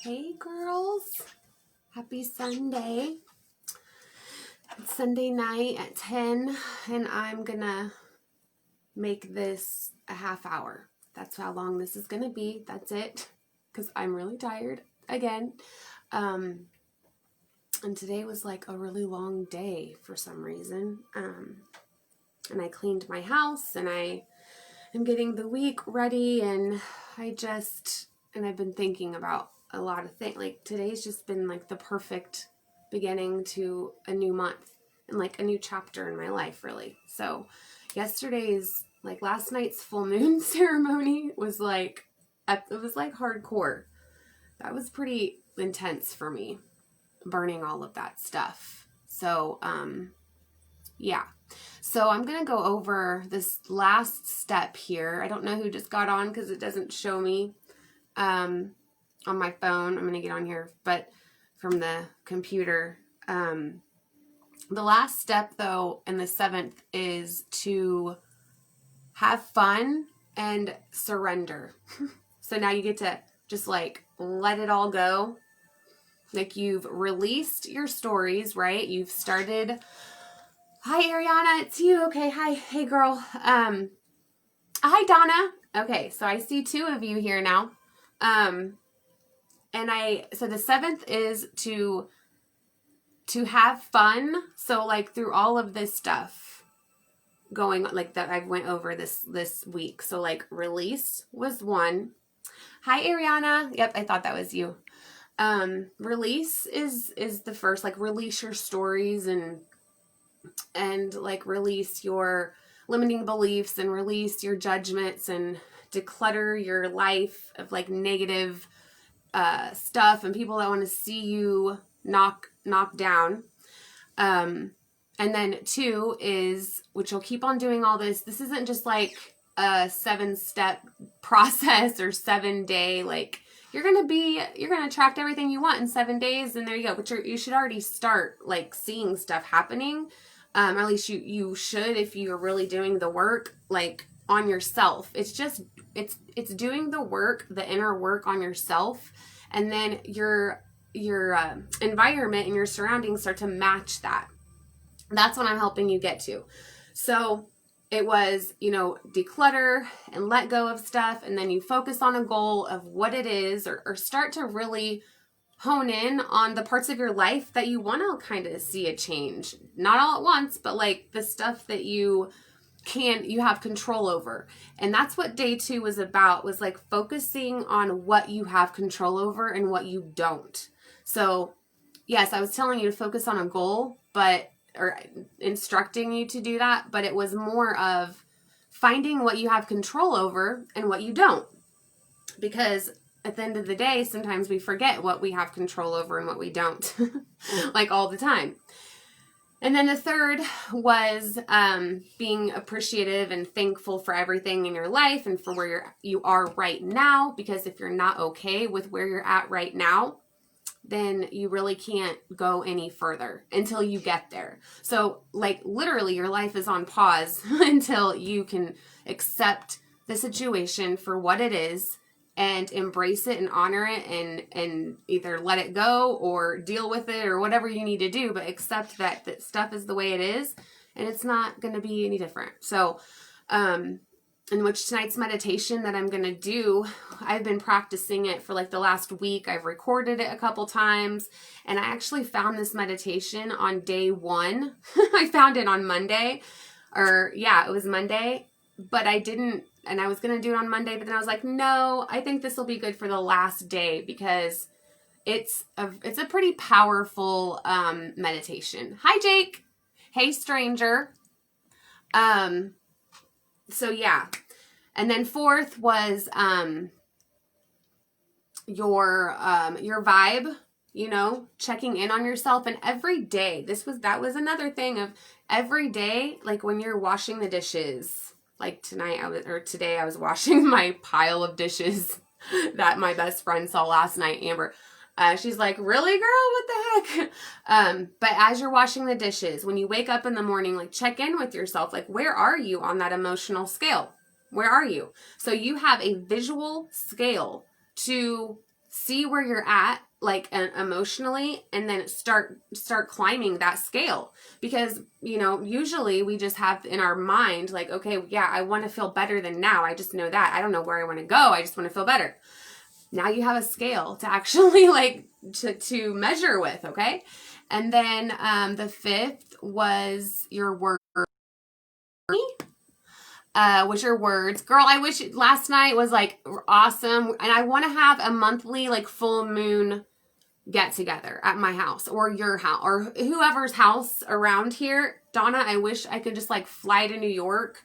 Hey girls, happy Sunday. It's Sunday night at 10 and I'm gonna make this a half hour. That's how long this is gonna be. That's it, because I'm really tired again. And today was like a really long day for some reason. And I cleaned my house and I am getting the week ready, and I've been thinking about a lot of things. Like today's just been like the perfect beginning to a new month and like a new chapter in my life, really. So last night's full moon ceremony was like, it was like hardcore. That was pretty intense for me, burning all of that stuff. So, yeah. So I'm going to go over this last step here. I don't know who just got on because it doesn't show me on my phone. I'm going to get on here, but from the computer. The last step, though, and the seventh, is to have fun and surrender. So now you get to just like let it all go. Like you've released your stories, right? You've started. Hi, Ariana, it's you. Okay, hi. Hey, girl. Hi, Donna. Okay, so I see two of you here now. So the seventh is to have fun. So like through all of this stuff going like that I've went over this week. So like release was one. Hi, Ariana. Yep, I thought that was you. Release is the first, like release your stories and like release your limiting beliefs and release your judgments and declutter your life of like negative stuff and people that want to see you knock down. And then two is, which you'll keep on doing all this. This isn't just like a 7-step process or 7-day, like you're going to attract everything you want in 7 days. And there you go. But you should already start like seeing stuff happening. Or at least you should, if you're really doing the work, like on yourself. It's just, it's doing the work, the inner work on yourself. And then your environment and your surroundings start to match that. That's what I'm helping you get to. So it was, declutter and let go of stuff. And then you focus on a goal of what it is, or start to really hone in on the parts of your life that you want to kind of see a change. Not all at once, but like the stuff that you have control over. And that's what day 2 was about, was like focusing on what you have control over and what you don't. So yes, I was telling you to focus on a goal, or instructing you to do that, but it was more of finding what you have control over and what you don't. Because at the end of the day, sometimes we forget what we have control over and what we don't, like all the time. And then the third was being appreciative and thankful for everything in your life and for where you are right now. Because if you're not okay with where you're at right now, then you really can't go any further until you get there. So like literally your life is on pause until you can accept the situation for what it is and embrace it and honor it and either let it go or deal with it or whatever you need to do, but accept that stuff is the way it is and it's not going to be any different. So, in which tonight's meditation that I'm going to do, I've been practicing it for like the last week. I've recorded it a couple times, and I actually found this meditation on day 1. I found it on Monday, it was Monday, but I didn't, and I was going to do it on Monday, but then I was like, no, I think this will be good for the last day because it's a pretty powerful meditation. Hi, Jake. Hey, stranger. So yeah. And then 4th was your vibe, checking in on yourself. And every day, that was another thing of every day, like when you're washing the dishes, like today I was washing my pile of dishes that my best friend saw last night, Amber. She's like, really, girl? What the heck? But as you're washing the dishes, when you wake up in the morning, like check in with yourself. Like, where are you on that emotional scale? Where are you? So you have a visual scale to see where you're at, like emotionally, and then start climbing that scale. Because, you know, usually we just have in our mind, like, okay, yeah, I want to feel better than now. I just know that. I don't know where I want to go. I just want to feel better. Now you have a scale to actually like to measure with, okay? And then the 5th was your word. Was your words. Girl, I wish last night was like awesome. And I want to have a monthly like full moon get together at my house or your house or whoever's house around here. Donna, I wish I could just like fly to New York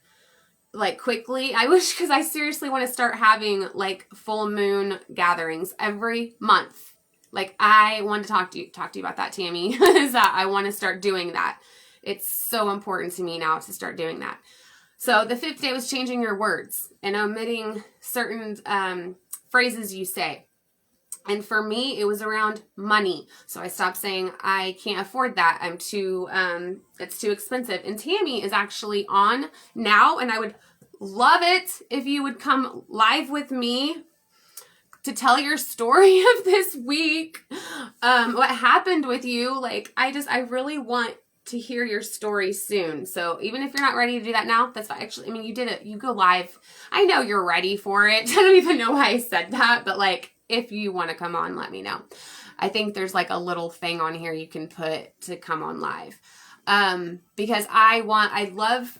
like quickly. I wish, because I seriously want to start having like full moon gatherings every month. Like I want to talk to you about that, Tammy, is that I want to start doing that. It's so important to me now to start doing that. So the 5th day was changing your words and omitting certain phrases you say. And for me, it was around money. So I stopped saying, I can't afford that. It's too expensive. And Tammy is actually on now, and I would love it if you would come live with me to tell your story of this week. What happened with you. Like, I really want to hear your story soon. So even if you're not ready to do that now, that's fine. Actually, I mean, you did it. You go live. I know you're ready for it. I don't even know why I said that, but like, if you want to come on, let me know. I think there's like a little thing on here you can put to come on live. Because I love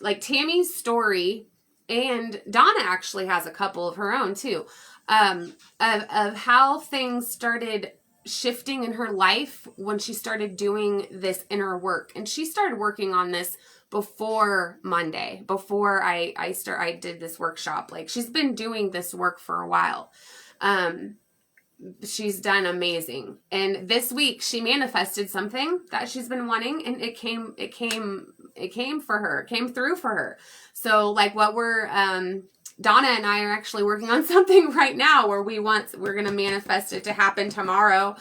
like Tammy's story, and Donna actually has a couple of her own too, of how things started shifting in her life when she started doing this inner work. And she started working on this before Monday, before I did this workshop. Like, she's been doing this work for a while. She's done amazing. And this week she manifested something that she's been wanting, and it came for her, it came through for her. So like what we're, Donna and I are actually working on something right now where we're going to manifest it to happen tomorrow.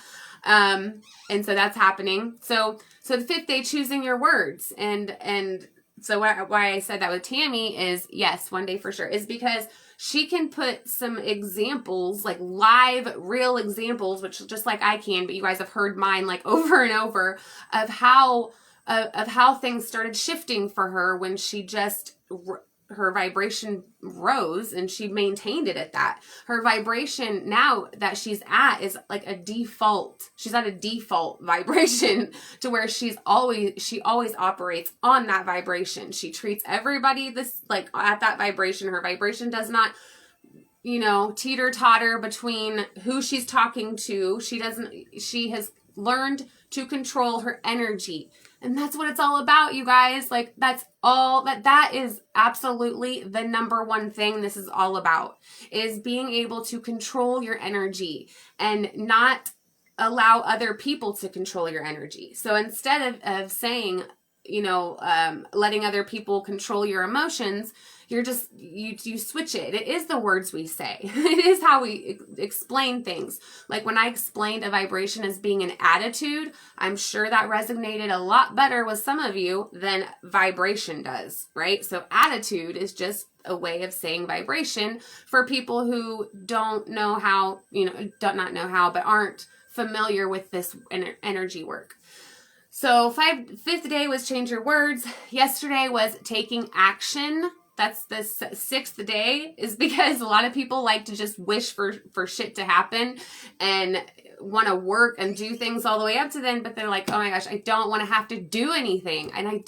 And so that's happening. So the 5th day, choosing your words. And so why I said that with Tammy is, yes, one day for sure, is because she can put some examples, like live, real examples, which just like I can, but you guys have heard mine like over and over, of how things started shifting for her when she just, her vibration rose and she maintained it at that. Her vibration now that she's at is like a default. She's at a default vibration to where she always operates on that vibration. She treats everybody this like at that vibration. Her vibration does not, you know, teeter totter between who she's talking to. She has learned to control her energy. And that's what it's all about, you guys. Like, that's all that is absolutely the number one thing this is all about, is being able to control your energy and not allow other people to control your energy. So instead of saying, you know, letting other people control your emotions, you're just, you switch it. It is the words we say. It is how we explain things. Like when I explained a vibration as being an attitude, I'm sure that resonated a lot better with some of you than vibration does, right? So attitude is just a way of saying vibration for people who don't know how, you know, not know how, but aren't familiar with this energy work. So 5th day was change your words. Yesterday was taking action. That's the 6th day, is because a lot of people like to just wish for shit to happen and want to work and do things all the way up to then, but they're like, oh my gosh, I don't want to have to do anything. And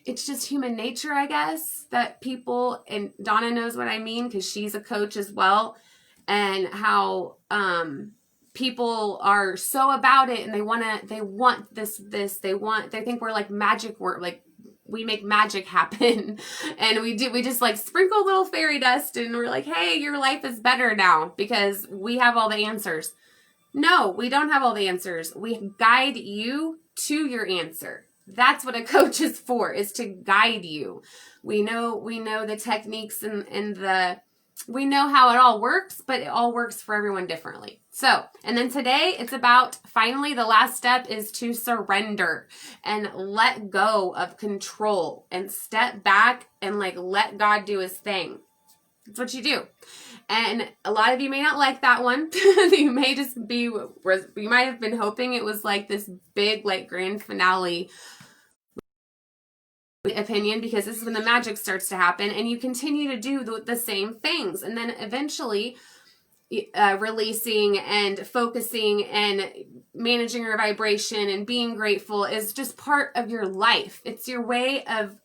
it's just human nature, I guess, that people, and Donna knows what I mean because she's a coach as well, and how people are so about it and they want this, they think we're like magic work, like we make magic happen. And we just like sprinkle little fairy dust and we're like, hey, your life is better now because we have all the answers. No, we don't have all the answers. We guide you to your answer. That's what a coach is for, is to guide you. We know the techniques and we know how it all works, but it all works for everyone differently. So, and then today it's about, finally, the last step is to surrender and let go of control and step back and like let God do his thing. That's what you do. And a lot of you may not like that one. You may just be, you might have been hoping it was like this big, like grand finale opinion, because this is when the magic starts to happen, and you continue to do the same things. And then eventually releasing and focusing and managing your vibration and being grateful is just part of your life. It's your way of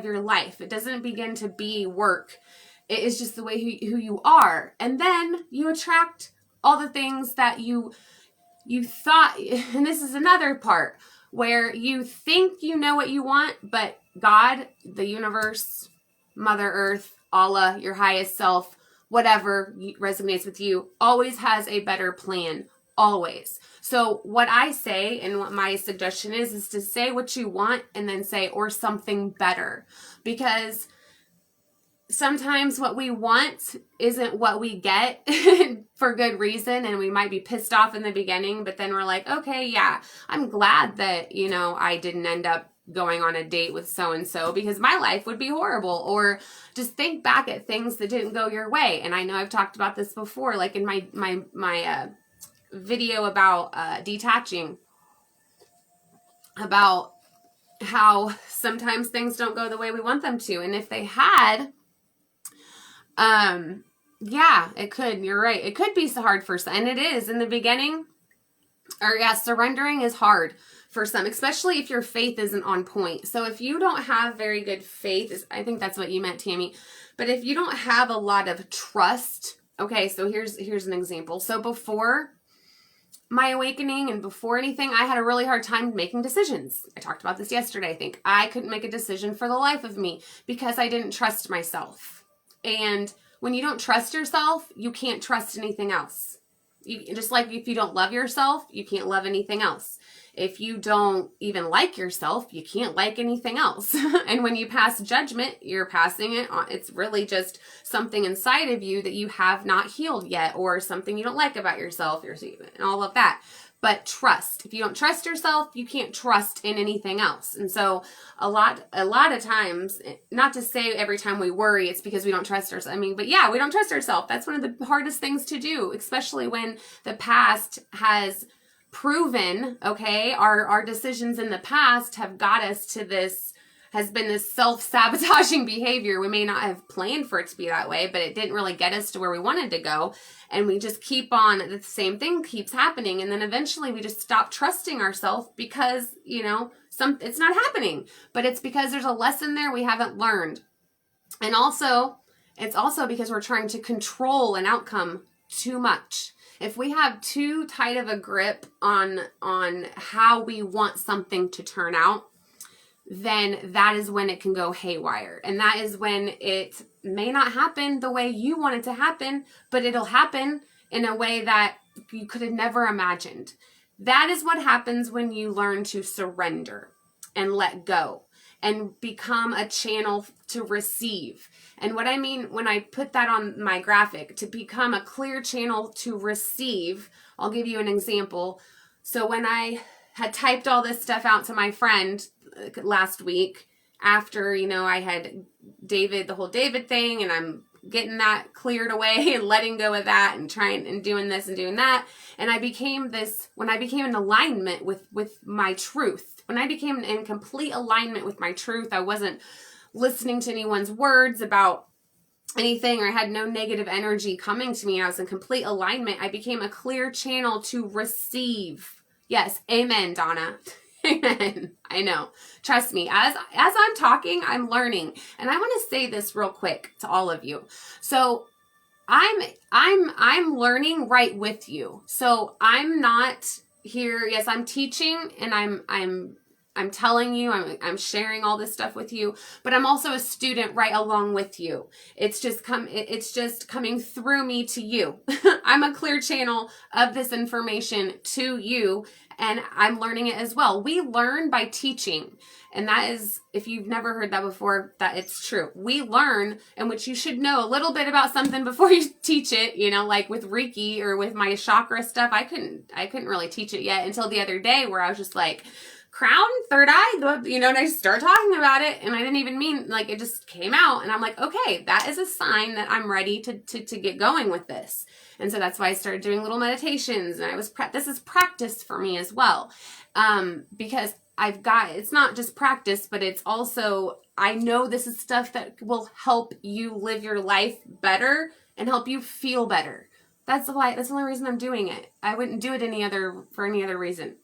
your life. It doesn't begin to be work. It is just the way who you are. And then you attract all the things that you thought, and this is another part where you think you know what you want, but God, the universe, Mother Earth, Allah, your highest self, whatever resonates with you, always has a better plan. Always. So what I say and what my suggestion is to say what you want and then say, or something better. Because sometimes what we want isn't what we get for good reason, and we might be pissed off in the beginning, but then we're like, okay, yeah, I'm glad that, I didn't end up going on a date with so-and-so, because my life would be horrible. Or just think back at things that didn't go your way. And I know I've talked about this before, like in my video about detaching, about how sometimes things don't go the way we want them to. And if they had, yeah, it could. You're right. It could be so hard for some, and it is in the beginning. Or yeah, surrendering is hard for some, especially if your faith isn't on point. So if you don't have very good faith, I think that's what you meant, Tammy. But if you don't have a lot of trust, okay, so here's an example. So before my awakening and before anything, I had a really hard time making decisions. I talked about this yesterday, I think. I couldn't make a decision for the life of me because I didn't trust myself. And when you don't trust yourself, you can't trust anything else. Just like if you don't love yourself, you can't love anything else. If you don't even like yourself, you can't like anything else. And when you pass judgment, you're passing it on. It's really just something inside of you that you have not healed yet, or something you don't like about yourself, and all of that. But trust. If you don't trust yourself, you can't trust in anything else. And so a lot of times, not to say every time we worry, it's because we don't trust ourselves. But yeah, we don't trust ourselves. That's one of the hardest things to do, especially when the past has proven, okay, our decisions in the past have got us to this, has been this self-sabotaging behavior. We may not have planned for it to be that way, but it didn't really get us to where we wanted to go. And we just keep on, the same thing keeps happening. And then eventually we just stop trusting ourselves because, it's not happening. But it's because there's a lesson there we haven't learned. And also, it's also because we're trying to control an outcome too much. If we have too tight of a grip on how we want something to turn out, then that is when it can go haywire. And that is when it may not happen the way you want it to happen, but it'll happen in a way that you could have never imagined. That is what happens when you learn to surrender and let go and become a channel to receive. And what I mean when I put that on my graphic, to become a clear channel to receive, I'll give you an example. So when I had typed all this stuff out to my friend last week, after, I had David, the whole David thing, and I'm getting that cleared away and letting go of that and trying and doing this and doing that. And I became when I became in alignment with my truth, when I became in complete alignment with my truth, I wasn't listening to anyone's words about anything, or I had no negative energy coming to me. I was in complete alignment. I became a clear channel to receive. Yes. Amen, Donna. Amen. I know. Trust me. As I'm talking, I'm learning. And I want to say this real quick to all of you. So I'm learning right with you. So I'm not here. Yes, I'm teaching and I'm telling you, I'm sharing all this stuff with you, but I'm also a student right along with you. It's just coming through me to you. I'm a clear channel of this information to you, and I'm learning it as well. We learn by teaching. And that is, if you've never heard that before, that it's true. We learn, in which you should know a little bit about something before you teach it, like with Reiki or with my chakra stuff. I couldn't really teach it yet until the other day, where I was just like, crown, third eye, you know, and I start talking about it, and I didn't even mean, like, it just came out, and I'm like, okay, that is a sign that I'm ready to get going with this. And so that's why I started doing little meditations, and this is practice for me as well. Because it's not just practice, but it's also, I know this is stuff that will help you live your life better and help you feel better. That's the only reason I'm doing it. I wouldn't do it for any other reason.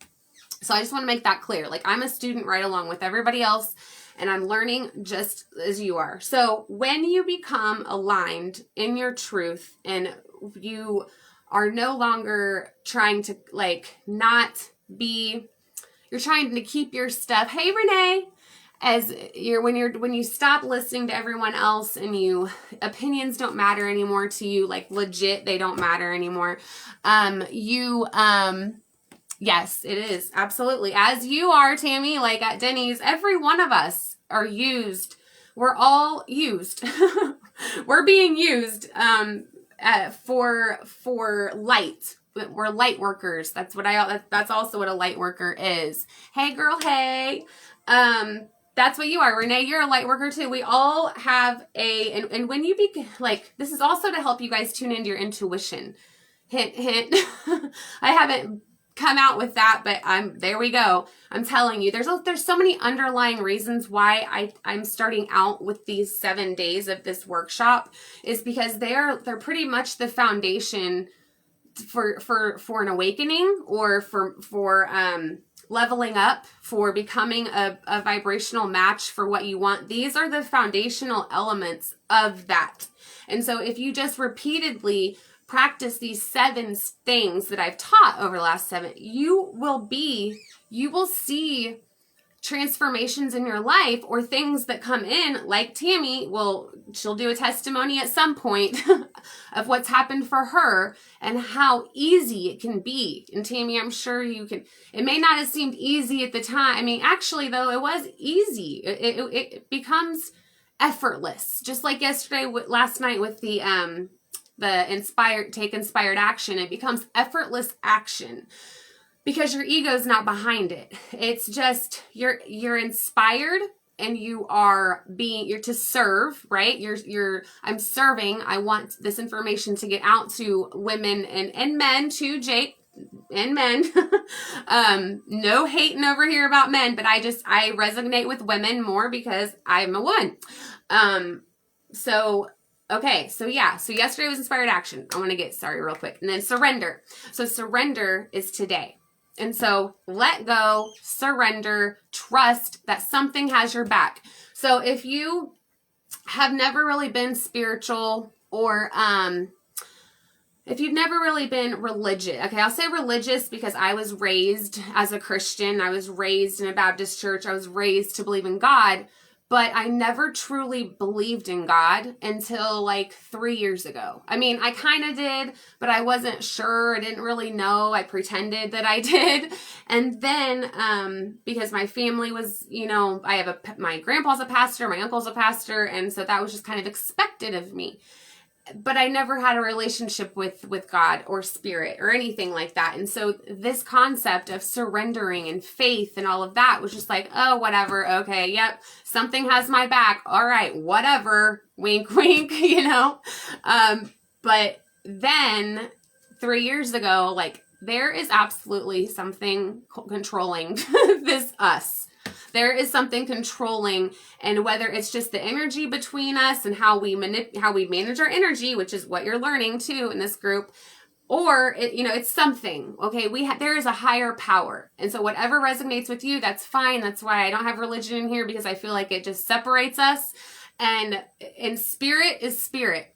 So I just want to make that clear. Like, I'm a student right along with everybody else, and I'm learning just as you are. So when you become aligned in your truth, and you are no longer trying to, like, you're trying to keep your stuff. Hey, Renee. When you stop listening to everyone else, and opinions don't matter anymore to you, like, legit, they don't matter anymore. Yes, it is. Absolutely. As you are, Tammy, like at Denny's, every one of us are used. We're all used. We're being used for light. We're light workers. That's also what a light worker is. Hey, girl. Hey. That's what you are. Renee, you're a light worker too. We all have and when you this is also to help you guys tune into your intuition. Hint, hint. I haven't come out with that, but there we go. I'm telling you, there's so many underlying reasons why I'm starting out with these 7 days of this workshop, is because they're pretty much the foundation for an awakening, or for leveling up, for becoming a vibrational match for what you want. These are the foundational elements of that. And so if you just repeatedly practice these 7 things that I've taught over the last 7, you will see transformations in your life, or things that come in, like Tammy she'll do a testimony at some point of what's happened for her and how easy it can be. And Tammy, I'm sure it may not have seemed easy at the time. I mean, actually though, it was easy. It becomes effortless. Just like last night with the inspired action, it becomes effortless action. Because your ego's not behind it. It's just, you're inspired, and you're to serve, right? I'm serving. I want this information to get out to women and men too, Jake, and men. No hating over here about men, but I resonate with women more because I'm a one. Okay, so yesterday was inspired action. I want to get started real quick. And then surrender. So surrender is today. And so let go, surrender, trust that something has your back. So if you have never really been spiritual, or if you've never really been religious, okay, I'll say religious because I was raised as a Christian. I was raised in a Baptist church. I was raised to believe in God. But I never truly believed in God until like 3 years ago. I mean, I kind of did, but I wasn't sure. I didn't really know. I pretended that I did. And then, because my family was, my grandpa's a pastor, my uncle's a pastor. And so that was just kind of expected of me. But I never had a relationship with God or spirit or anything like that. And so this concept of surrendering and faith and all of that was just like, oh, whatever. Okay. Yep. Something has my back. All right. Whatever. Wink, wink, but then 3 years ago, like, there is absolutely something controlling us. There is something controlling, and whether it's just the energy between us and how we manage our energy, which is what you're learning too in this group, or it's something. Okay, there is a higher power, and so whatever resonates with you, that's fine. That's why I don't have religion in here, because I feel like it just separates us, and spirit is spirit.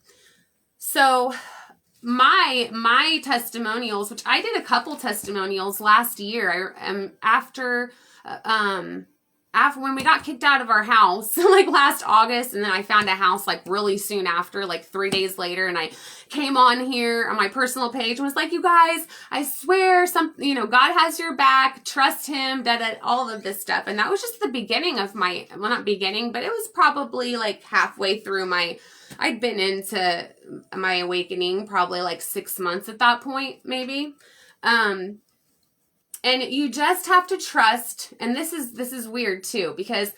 So my testimonials, which I did a couple testimonials last year, after when we got kicked out of our house, like last August, and then I found a house like really soon after, like 3 days later, and I came on here on my personal page and was like, you guys, I swear God has your back, trust him, all of this stuff. And that was just the beginning of not beginning, but it was probably like halfway through I'd been into my awakening probably like 6 months at that point, maybe. And you just have to trust, and this is weird too, because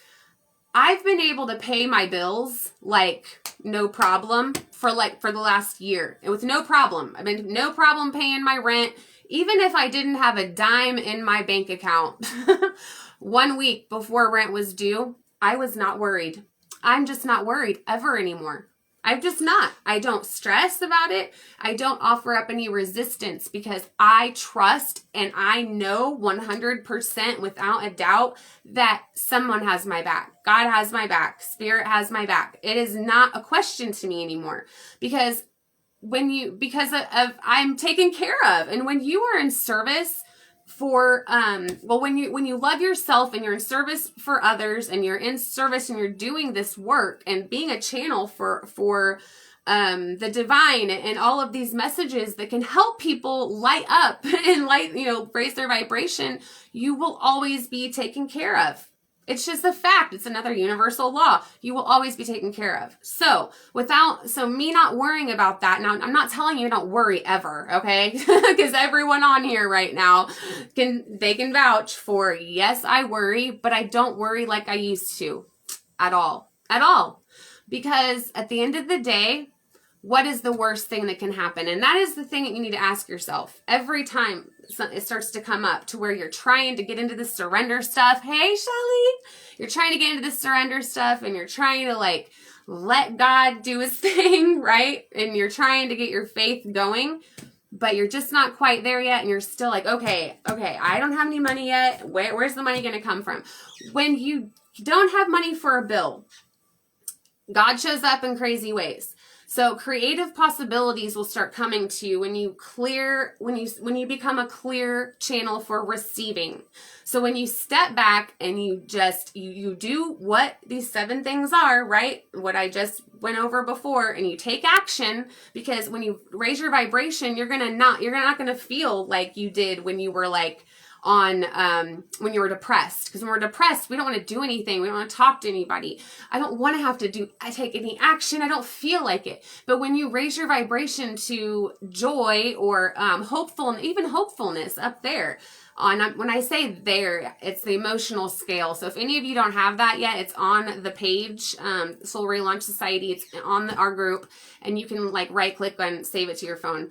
I've been able to pay my bills like no problem for the last year. And with no problem. I've been no problem paying my rent. Even if I didn't have a dime in my bank account 1 week before rent was due, I was not worried. I'm just not worried ever anymore. I'm just not. I don't stress about it. I don't offer up any resistance because I trust and I know 100% without a doubt that someone has my back. God has my back. Spirit has my back. It is not a question to me anymore because I'm taken care of. And when you are in service for when you love yourself and you're in service for others and you're in service and you're doing this work and being a channel for the divine and all of these messages that can help people light up and raise their vibration, you will always be taken care of. It's just a fact. It's another universal law. You will always be taken care of. So me not worrying about that. Now, I'm not telling you don't worry ever, okay? Because everyone on here right now can vouch for, yes, I worry, but I don't worry like I used to at all. Because at the end of the day, what is the worst thing that can happen? And that is the thing that you need to ask yourself every time it starts to come up to where you're trying to get into the surrender stuff. Hey, Shelly, you're trying to get into the surrender stuff and you're trying to let God do his thing, right? And you're trying to get your faith going, but you're just not quite there yet. And you're still like, okay, I don't have any money yet. Where's the money going to come from? When you don't have money for a bill, God shows up in crazy ways. So creative possibilities will start coming to you when you become a clear channel for receiving. So when you step back and you do what these 7 things are, right? What I just went over before, and you take action, because when you raise your vibration, you're not going to feel like you did when you were when you were depressed. Because when we're depressed, we don't want to do anything. We don't want to talk to anybody. I don't want to have to take any action. I don't feel like it. But when you raise your vibration to joy or hopefulness up there, when I say there, it's the emotional scale. So if any of you don't have that yet, it's on the page, Soul Relaunch Society. It's on our group, and you can right click and save it to your phone.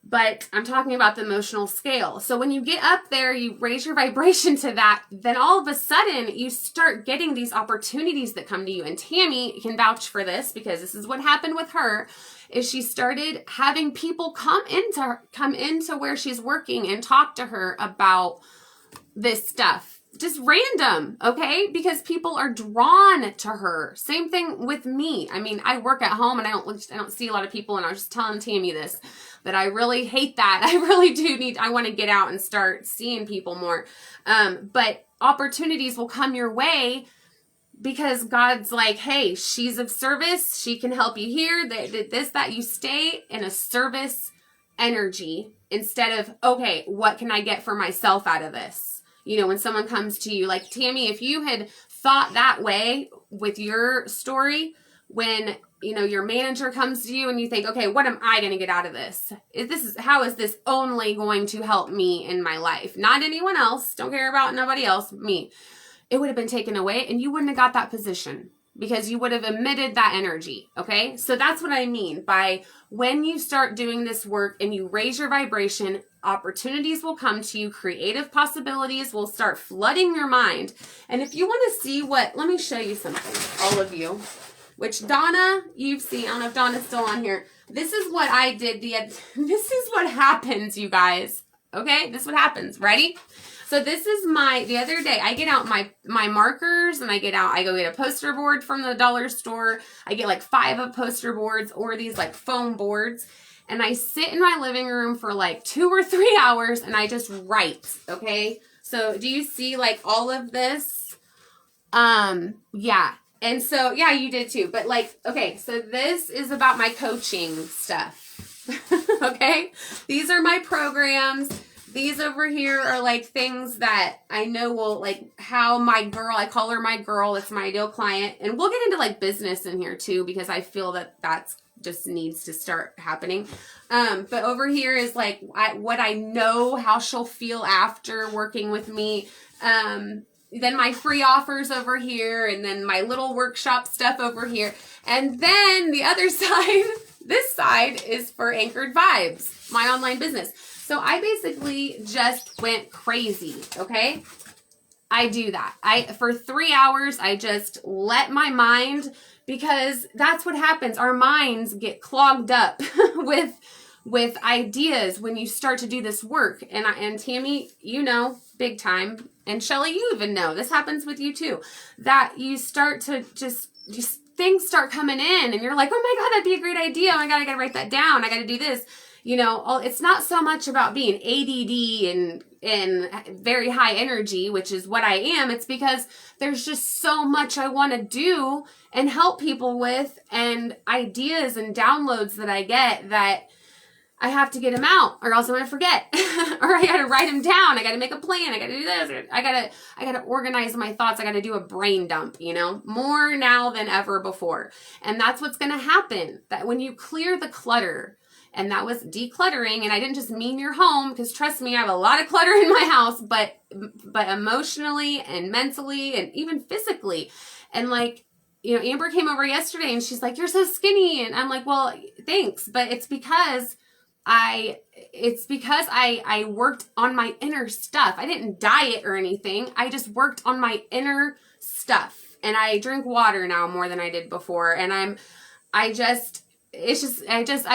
But I'm talking about the emotional scale. So when you get up there, you raise your vibration to that, then all of a sudden you start getting these opportunities that come to you. And Tammy can vouch for this, because this is what happened with her, is she started having people come into where she's working and talk to her about this stuff. Just random, okay? Because people are drawn to her. Same thing with me. I mean, I work at home and I don't see a lot of people, and I was just telling Tammy this, that I really hate that. I really do I want to get out and start seeing people more. But opportunities will come your way because God's like, hey, she's of service. She can help you here. That you stay in a service energy instead of, okay, what can I get for myself out of this? When someone comes to you, like Tammy, if you had thought that way with your story, when, your manager comes to you and you think, okay, what am I going to get out of this? How is this only going to help me in my life? Not anyone else. Don't care about nobody else, me. It would have been taken away and you wouldn't have got that position because you would have emitted that energy. Okay. So that's what I mean by when you start doing this work and you raise your vibration, opportunities will come to you. Creative possibilities will start flooding your mind. And if you want to see let me show you something, all of you, which Donna, you've seen. I don't know if Donna's still on here. This is what I did. This is what happens, you guys. Okay. This is what happens. Ready? So this is the other day, I get out my markers and I go get a poster board from the dollar store. I get 5 of poster boards or these foam boards. And I sit in my living room for 2 or 3 hours and I just write. Okay. So do you see all of this? Yeah. And so, yeah, you did too. But okay. So this is about my coaching stuff. Okay. These are my programs. These over here are like things that I know will like how my girl, I call her my girl. It's my ideal client. And we'll get into like business in here too, because I feel that that's just needs to start happening. But over here is like what I know how she'll feel after working with me. Then my free offers over here, and then my little workshop stuff over here. And then the other side, this side is for Anchored Vibes, my online business. So I basically just went crazy, okay? I do that. For 3 hours, I just let my mind, because that's what happens. Our minds get clogged up with ideas when you start to do this work. And Tammy, you know, big time. And Shelly, you even know, this happens with you too, that you start to just things start coming in and you're like, oh my God, that'd be a great idea. Oh my God, I got to write that down. I got to do this. You know, it's not so much about being ADD and very high energy, which is what I am. It's because there's just so much I want to do and help people with, and ideas and downloads that I get that I have to get them out, or else I'm going to forget, or I got to write them down. I got to make a plan. I got to do this. Or I got to organize my thoughts. I got to do a brain dump, you know, more now than ever before. And that's what's going to happen, that when you clear the clutter. And that was decluttering. And I didn't just mean your home, because trust me, I have a lot of clutter in my house, but emotionally and mentally and even physically. And like, you know, Amber came over yesterday and she's like, you're so skinny. And I'm like, well, thanks. But it's because I worked on my inner stuff. I didn't diet or anything. I just worked on my inner stuff. And I drink water now more than I did before. And I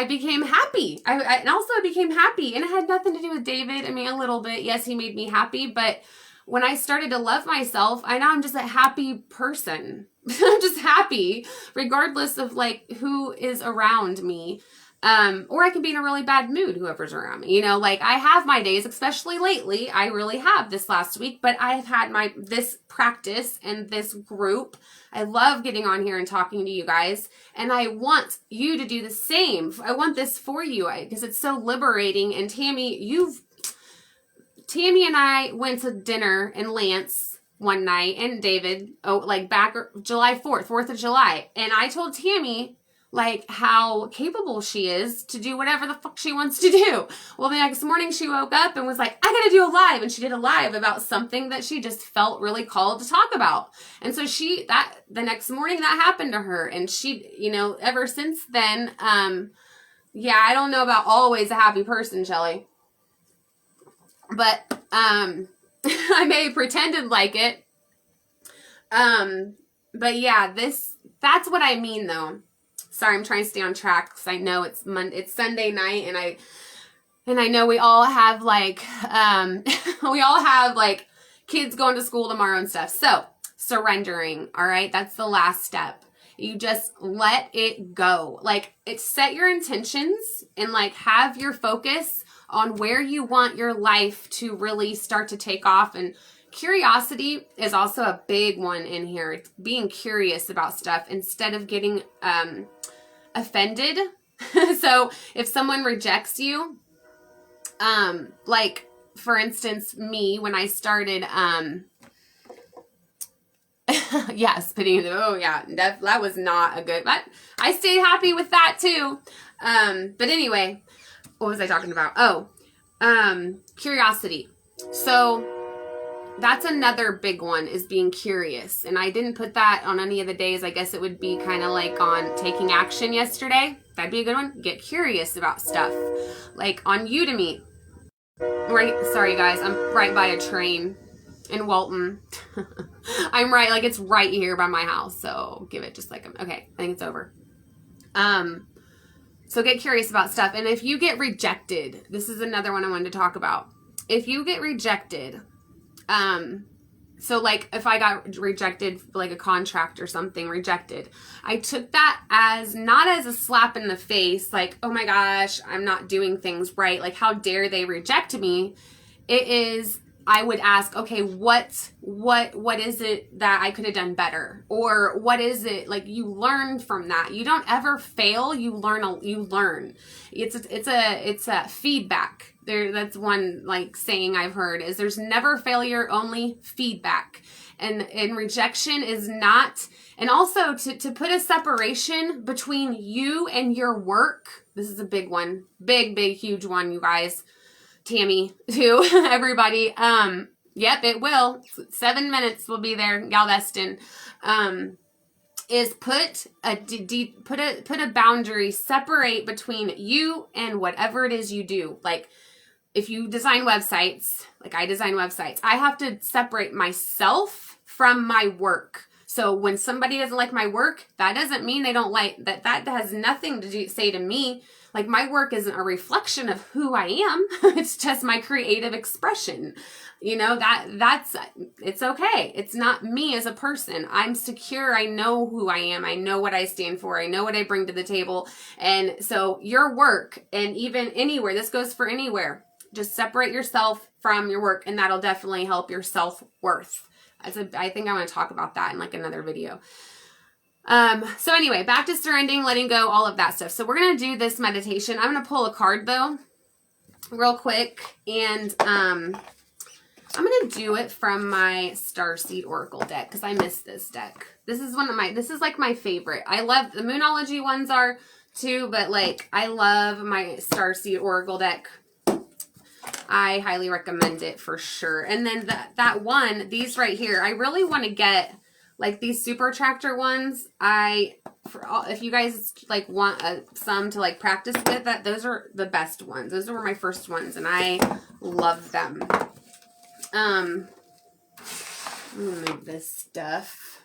became happy. And also I became happy, and it had nothing to do with David. I mean, a little bit. Yes, he made me happy, but when I started to love myself, I'm just a happy person. I'm just happy regardless of like who is around me. Or I can be in a really bad mood, whoever's around me, you know, like I have my days, especially lately. I really have this last week, but I've had this practice and this group. I love getting on here and talking to you guys, and I want you to do the same. I want this for you because it's so liberating. And Tammy and I went to dinner in Lance one night, and David, back July 4th of July. And I told Tammy, like, how capable she is to do whatever the fuck she wants to do. Well, the next morning she woke up and was like, I gotta do a live. And she did a live about something that she just felt really called to talk about. And so the next morning that happened to her. And she, you know, ever since then, yeah, I don't know about always a happy person, Shelly. But, I may have pretended like it. But yeah, that's what I mean though. Sorry, I'm trying to stay on track because I know it's Sunday night, and I know we all have like kids going to school tomorrow and stuff. So surrendering, all right, that's the last step. You just let it go. Like, set your intentions and like have your focus on where you want your life to really start to take off. And curiosity is also a big one in here. It's being curious about stuff instead of getting offended. So if someone rejects you, like for instance, me, when I started, yeah, spitting, oh yeah, that was not a good, but I stayed happy with that too. But anyway, what was I talking about? Oh, curiosity. So that's another big one, is being curious. And I didn't put that on any of the days. I guess it would be kind of like on taking action yesterday. That'd be a good one. Get curious about stuff. Like on Udemy. Right, sorry guys, I'm right by a train in Walton. I'm right, like it's right here by my house. So give it just like, okay, I think it's over. So get curious about stuff. And if you get rejected, this is another one I wanted to talk about. If you get rejected, so like if I got rejected, like a contract or something rejected, I took that as not as a slap in the face, like, oh my gosh, I'm not doing things right. Like, how dare they reject me? It is, I would ask, okay, what is it that I could have done better? Or what is it, like, you learn from that. You don't ever fail. You learn. It's a feedback. That's one like saying I've heard is there's never failure, only feedback. And rejection is not, and also to put a separation between you and your work. This is a big one. Big, huge one, you guys. Tammy, too, everybody. Yep, it will. 7 minutes will be there, Galveston. Is put a boundary, separate between you and whatever it is you do. Like, if you design websites, like I design websites, I have to separate myself from my work. So when somebody doesn't like my work, that doesn't mean they don't like that. That has nothing to say to me. Like, my work isn't a reflection of who I am. It's just my creative expression. You know, it's okay. It's not me as a person. I'm secure. I know who I am. I know what I stand for. I know what I bring to the table. And so your work, and even anywhere, this goes for anywhere, just separate yourself from your work, and that'll definitely help your self-worth. I think I want to talk about that in like another video. So anyway, back to surrendering, letting go, all of that stuff. So we're going to do this meditation. I'm going to pull a card though, real quick. And, I'm going to do it from my Starseed Oracle deck because I miss this deck. This is like my favorite. I love the Moonology ones are too, but like I love my Starseed Oracle deck. I highly recommend it for sure. And then that one, these right here, I really want to get like these super attractor ones. If you guys like want some to like practice with, those are the best ones. Those were my first ones, and I love them. I'm gonna move this stuff.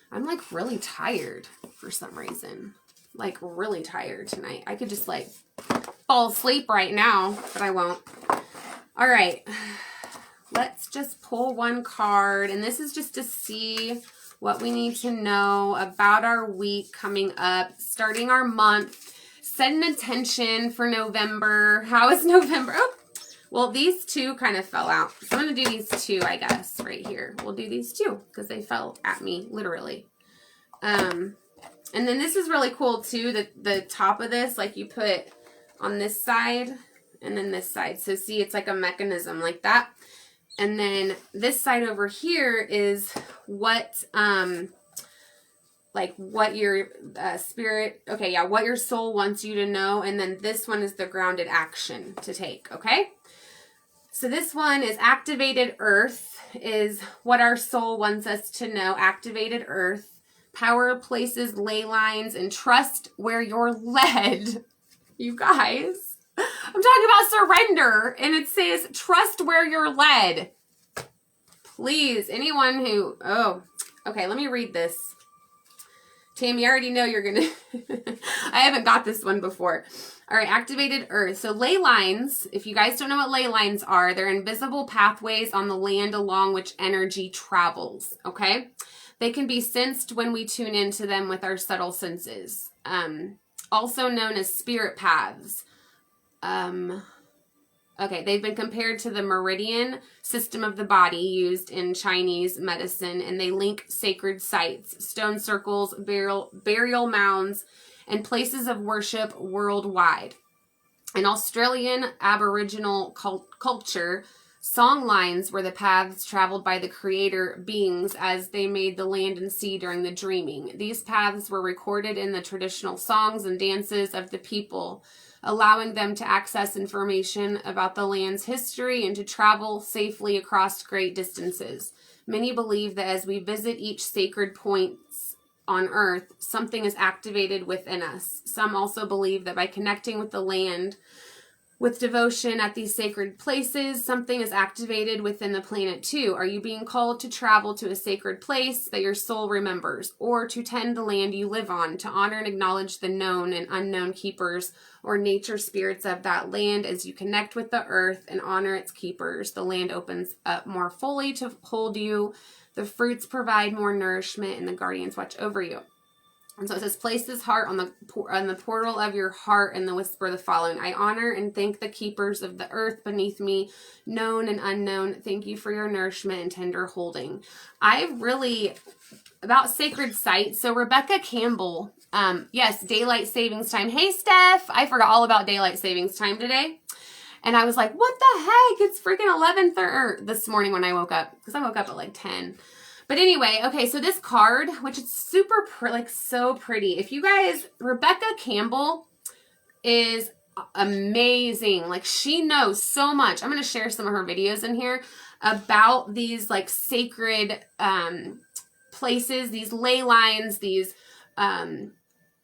I'm like really tired for some reason. Like really tired tonight. I could just like fall asleep right now, but I won't. All right. Let's just pull one card, and this is just to see what we need to know about our week coming up, starting our month, set an intention for November. How is November? Oh, well, these two kind of fell out. So I'm going to do these two, I guess, right here. We'll do these two because they fell at me, literally. And then this is really cool, too, the top of this, like you put on this side and then this side. So see, it's like a mechanism like that. And then this side over here is what your spirit, okay, yeah, what your soul wants you to know. And then this one is the grounded action to take, okay? So this one is activated earth, is what our soul wants us to know. Activated earth, power places, ley lines, and trust where you're led. You guys. I'm talking about surrender, and it says trust where you're led. Please, anyone who, okay, let me read this. Tammy, I already know you're going to, I haven't got this one before. All right, activated earth. So ley lines, if you guys don't know what ley lines are, they're invisible pathways on the land along which energy travels, okay? They can be sensed when we tune into them with our subtle senses. Also known as spirit paths. Okay, they've been compared to the meridian system of the body used in Chinese medicine, and they link sacred sites, stone circles, burial mounds, and places of worship worldwide. In Australian Aboriginal culture, song lines were the paths traveled by the creator beings as they made the land and sea during the dreaming. These paths were recorded in the traditional songs and dances of the people, allowing them to access information about the land's history and to travel safely across great distances. Many believe that as we visit each sacred points on earth, something is activated within us. Some also believe that by connecting with the land with devotion at these sacred places, something is activated within the planet too. Are you being called to travel to a sacred place that your soul remembers, or to tend the land you live on, to honor and acknowledge the known and unknown keepers or nature spirits of that land? As you connect with the earth and honor its keepers, the land opens up more fully to hold you. The fruits provide more nourishment, and the guardians watch over you. And so it says, place this heart on the portal of your heart and whisper the following. I honor and thank the keepers of the earth beneath me, known and unknown. Thank you for your nourishment and tender holding. About sacred sites. So Rebecca Campbell, yes, daylight savings time. Hey, Steph, I forgot all about daylight savings time today. And I was like, what the heck? It's freaking 11:30 this morning when I woke up, because I woke up at like 10. But anyway, okay, so this card, which is super, so pretty. If you guys, Rebecca Campbell is amazing. Like, she knows so much. I'm going to share some of her videos in here about these like sacred places, these ley lines, these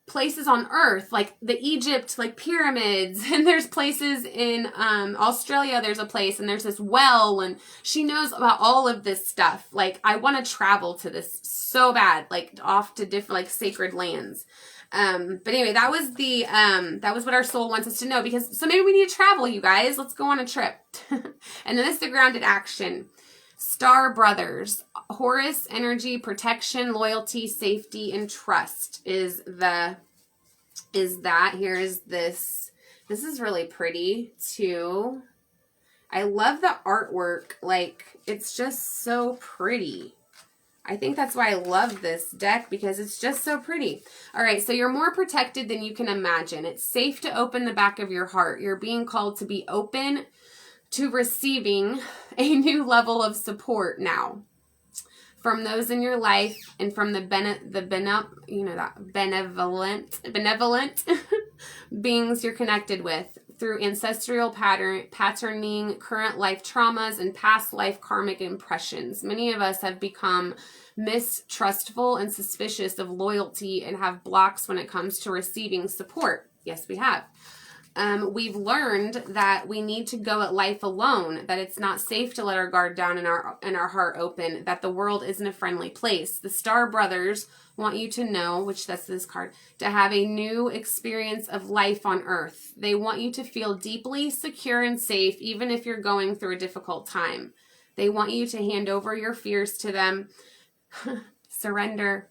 places on earth, like the Egypt, like pyramids, and there's places in Australia, there's a place, and there's this well, and she knows about all of this stuff. Like, I want to travel to this so bad, like off to different like sacred lands. But anyway, that was the that was what our soul wants us to know, because so maybe we need to travel, you guys. Let's go on a trip. And then this is the grounded action. Star Brothers, Horus energy, protection, loyalty, safety, and trust is that. Here is this. This is really pretty too. I love the artwork. Like, it's just so pretty. I think that's why I love this deck, because it's just so pretty. All right, so you're more protected than you can imagine. It's safe to open the back of your heart. You're being called to be open to receiving a new level of support now from those in your life, and from the benevolent beings you're connected with through ancestral patterning, current life traumas, and past life karmic impressions. Many of us have become mistrustful and suspicious of loyalty and have blocks when it comes to receiving support. Yes, we have. We've learned that we need to go at life alone, that it's not safe to let our guard down and our heart open, that the world isn't a friendly place. The Star Brothers want you to know, which that's this card, to have a new experience of life on earth. They want you to feel deeply secure and safe, even if you're going through a difficult time. They want you to hand over your fears to them, surrender,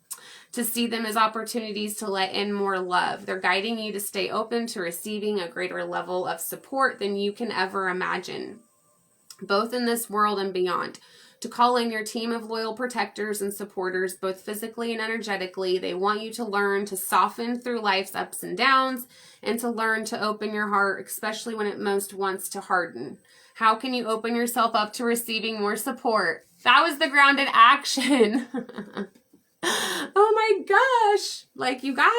to see them as opportunities to let in more love. They're guiding you to stay open to receiving a greater level of support than you can ever imagine, both in this world and beyond. To call in your team of loyal protectors and supporters, both physically and energetically. They want you to learn to soften through life's ups and downs, and to learn to open your heart, especially when it most wants to harden. How can you open yourself up to receiving more support? That was the grounded action. Oh my gosh. Like, you guys,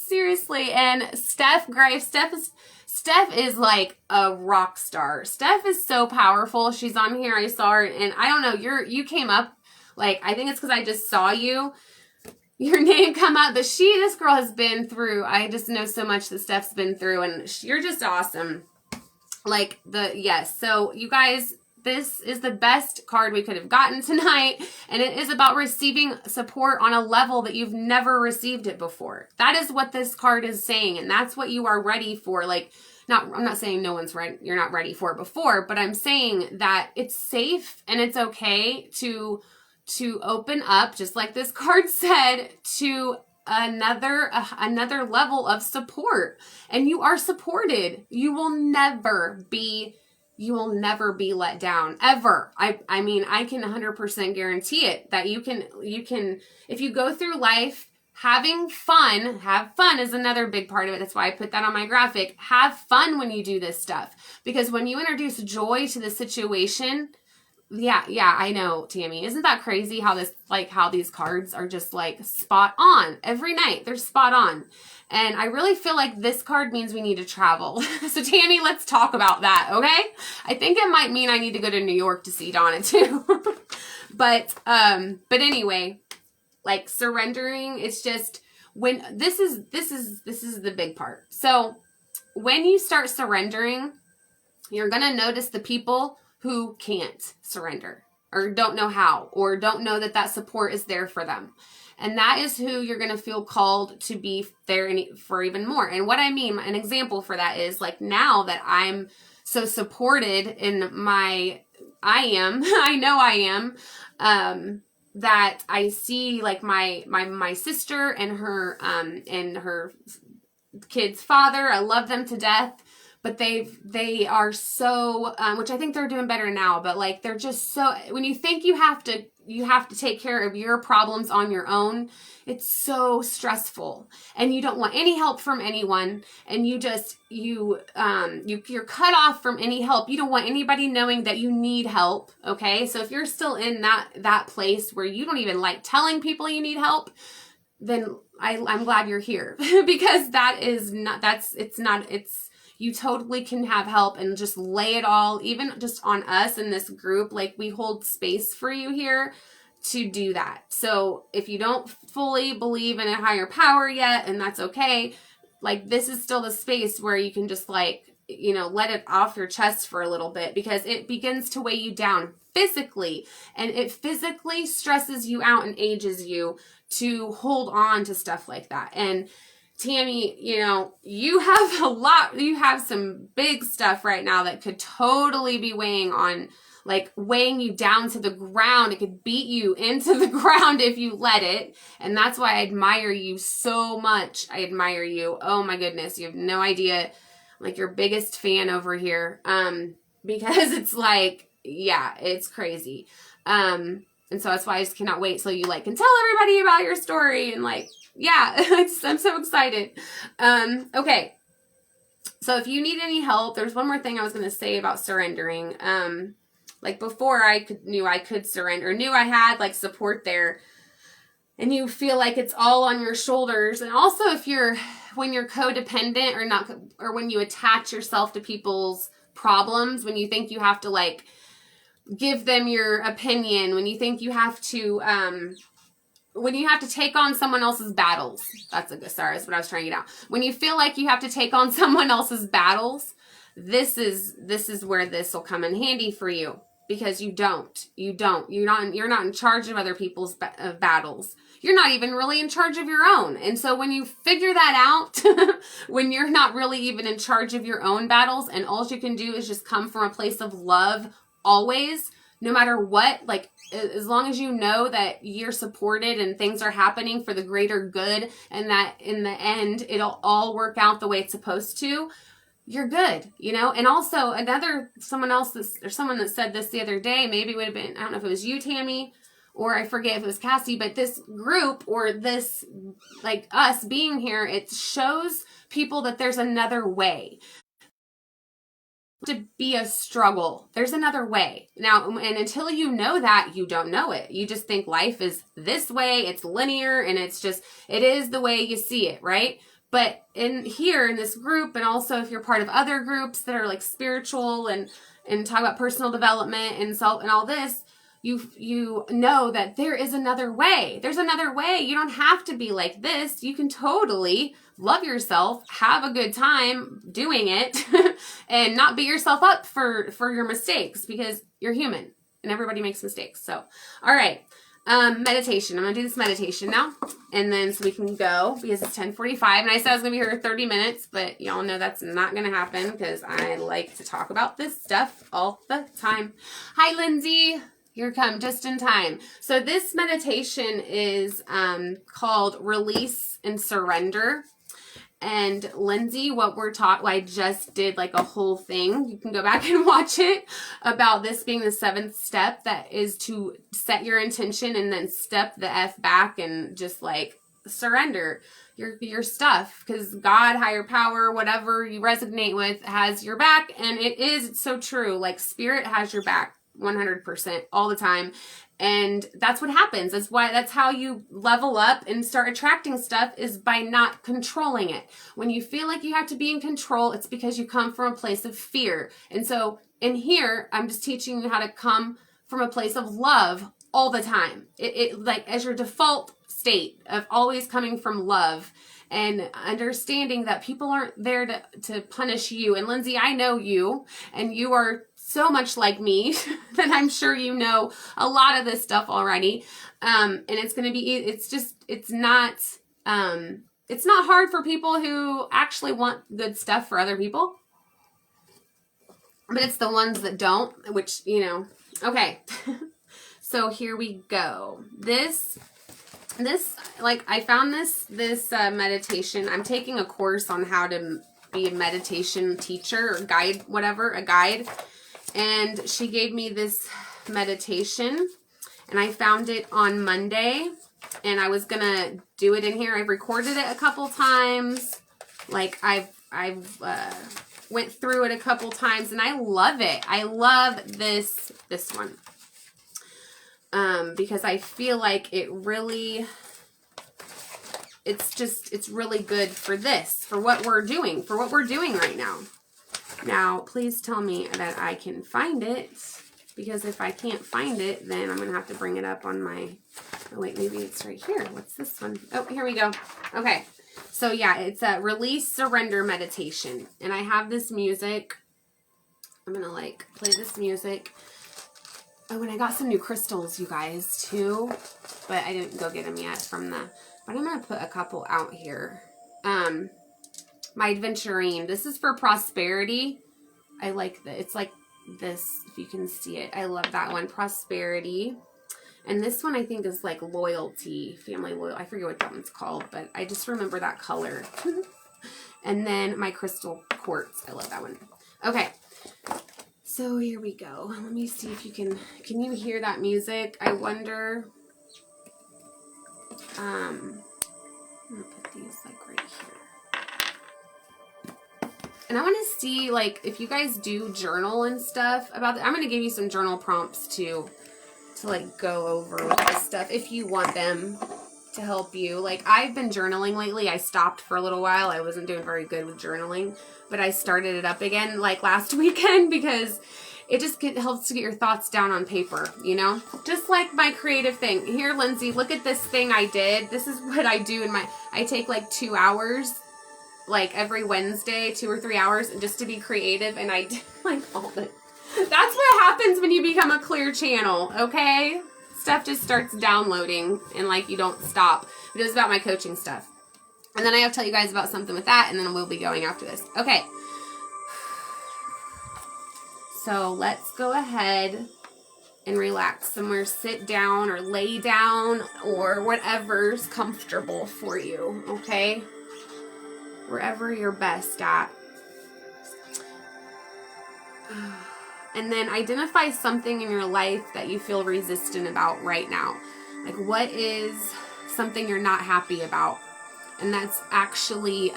seriously. And Steph Graves, Steph is like a rock star. Steph is so powerful. She's on here. I saw her, and I don't know, you came up, like, I think it's because I just saw your name come up, but this girl has been through, I just know so much that Steph's been through, and you're just awesome. Like, yes. So you guys, this is the best card we could have gotten tonight, and it is about receiving support on a level that you've never received it before. That is what this card is saying, and that's what you are ready for. Like, I'm not saying no one's ready, you're not ready for it before, but I'm saying that it's safe and it's okay to open up, just like this card said, to another level of support. And you are supported. You will never be let down, ever. I mean, I can 100% guarantee it, that you can, if you go through life having fun, have fun is another big part of it. That's why I put that on my graphic. Have fun when you do this stuff, because when you introduce joy to the situation, yeah, I know, Tammy. Isn't that crazy how these cards are just like spot on every night? They're spot on. And I really feel like this card means we need to travel. So Tammy, let's talk about that, okay? I think it might mean I need to go to New York to see Donna too. But anyway, like, surrendering, it's just, when this is the big part. So when you start surrendering, you're going to notice the people who can't surrender, or don't know how, or don't know that support is there for them. And that is who you're going to feel called to be there for even more. And what I mean, an example for that is, like, now that I'm so supported in I know I am, that I see, like, my sister and her kid's father. I love them to death. But they are so, which I think they're doing better now, but like, they're just so, when you think you have to you have to take care of your problems on your own. It's so stressful, and you don't want any help from anyone, and you're cut off from any help. You don't want anybody knowing that you need help. Okay. So if you're still in that place where you don't even like telling people you need help, then I'm glad you're here because you totally can have help and just lay it all, even just on us in this group. Like, we hold space for you here to do that. So if you don't fully believe in a higher power yet, and that's okay, like, this is still the space where you can just, like, let it off your chest for a little bit, because it begins to weigh you down physically, and it physically stresses you out and ages you to hold on to stuff like that. And Tammy, you have some big stuff right now that could totally be weighing you down to the ground. It could beat you into the ground if you let it. And that's why I admire you so much. I admire you. Oh my goodness. You have no idea. I'm like your biggest fan over here. Because it's like, yeah, it's crazy. And so that's why I just cannot wait till you can tell everybody about your story, and yeah, I'm so excited. Okay. So if you need any help, there's one more thing I was going to say about surrendering. Before knew I could surrender, knew I had support there, and you feel like it's all on your shoulders. And also when you're codependent or when you attach yourself to people's problems, when you think you have to give them your opinion, when you think you have to, when you have to take on someone else's battles. That's what I was trying to get out. When you feel like you have to take on someone else's battles, this is where this will come in handy for you, because you're not in charge of other people's battles. You're not even really in charge of your own. And so when you figure that out, when you're not really even in charge of your own battles, and all you can do is just come from a place of love always, no matter what, as long as you know that you're supported and things are happening for the greater good, and that in the end, it'll all work out the way it's supposed to, you're good, And also someone that said this the other day, maybe it would have been, I don't know if it was you, Tammy, or I forget if it was Cassie, but this group, or this, us being here, it shows people that there's another way. To be a struggle. There's another way. Now, and until you know that, you don't know it. You just think life is this way, it's linear, and it is the way you see it, right? But in this group, and also if you're part of other groups that are spiritual and talk about personal development and all this, you know that there is another way. There's another way. You don't have to be like this. You can totally love yourself, have a good time doing it, and not beat yourself up for your mistakes, because you're human and everybody makes mistakes. So, all right. Meditation. I'm going to do this meditation now, and then so we can go, because it's 10:45, and I said I was going to be here 30 minutes, but y'all know that's not going to happen, because I like to talk about this stuff all the time. Hi, Lindsay. Here come just in time. So this meditation is called Release and Surrender. And Lindsay, I just did a whole thing. You can go back and watch it, about this being the 7th step, that is to set your intention and then step the F back and just surrender your stuff, because God, higher power, whatever you resonate with, has your back. And it's so true. Spirit has your back 100% all the time. And that's what happens. That's how you level up and start attracting stuff, is by not controlling it. When you feel like you have to be in control, it's because you come from a place of fear. And so in here, I'm just teaching you how to come from a place of love all the time. As your default state of always coming from love, and understanding that people aren't there to punish you. And Lindsay, I know you, and you are so much like me that I'm sure you know a lot of this stuff already. And it's not hard for people who actually want good stuff for other people, but it's the ones that don't, which, okay. So here we go. I found this meditation. I'm taking a course on how to be a meditation teacher or guide, a guide. And she gave me this meditation, And I found it on Monday, and I was going to do it in here. I've recorded it a couple times. Like, I've went through it a couple times, and I love it. I love this one. Because I feel like it really, it's really good for this, for what we're doing right now. Now, please tell me that I can find it, because if I can't find it, then I'm going to have to bring it up on my, oh wait, maybe it's right here. What's this one? Oh, here we go. Okay. So yeah, it's a release surrender meditation. And I have this music. I'm going to like play this music. Oh, and I got some new crystals, you guys, too. But I didn't go get them yet from the, but I'm going to put a couple out here. My Adventurine. This is for prosperity. I like that. It's like this, if you can see it. I love that one. Prosperity. And this one I think is like loyalty. Family loyal. I forget what that one's called, but I just remember that color. And then my crystal quartz. I love that one. Okay. So here we go. Let me see if you can you hear that music? I wonder. I'm going to put these like right here. And I want to see, like, if you guys do journal and stuff about it. I'm going to give you some journal prompts to like, go over with this stuff if you want them to help you. Like, I've been journaling lately. I stopped for a little while. I wasn't doing very good with journaling. But I started it up again, like, last weekend because it just helps to get your thoughts down on paper, you know? Just like my creative thing. Here, Lindsay, look at this thing I did. This is what I do I take, like, 2 hours. Like every Wednesday, 2 or 3 hours, just to be creative, and I do like all the. That's what happens when you become a clear channel, okay? Stuff just starts downloading, and like you don't stop. It is about my coaching stuff, and then I have to tell you guys about something with that, and then we'll be going after this. Okay. So let's go ahead and relax somewhere. Sit down or lay down or whatever's comfortable for you, okay? Wherever you're best at. And then identify something in your life that you feel resistant about right now. Like, what is something you're not happy about? And that's actually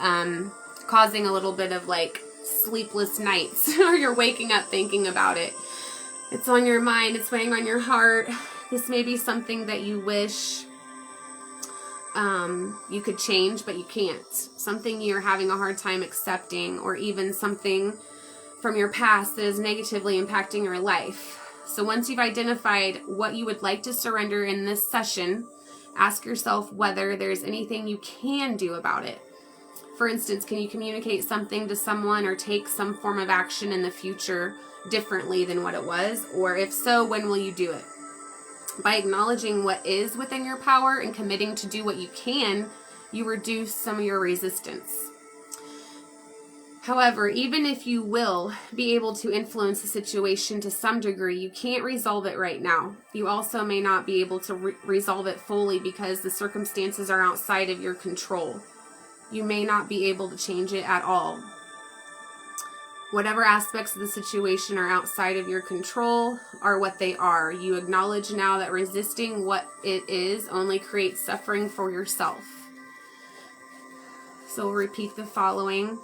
causing a little bit of like sleepless nights, or you're waking up thinking about it. It's on your mind, it's weighing on your heart. This may be something that you wish you could change, but you can't. Something you're having a hard time accepting, or even something from your past that is negatively impacting your life. So once you've identified what you would like to surrender in this session, ask yourself whether there's anything you can do about it. For instance, can you communicate something to someone or take some form of action in the future differently than what it was? Or if so, when will you do it? By acknowledging what is within your power and committing to do what you can, you reduce some of your resistance. However, even if you will be able to influence the situation to some degree, you can't resolve it right now. You also may not be able to resolve it fully because the circumstances are outside of your control. You may not be able to change it at all. Whatever aspects of the situation are outside of your control are what they are. You acknowledge now that resisting what it is only creates suffering for yourself. So we'll repeat the following.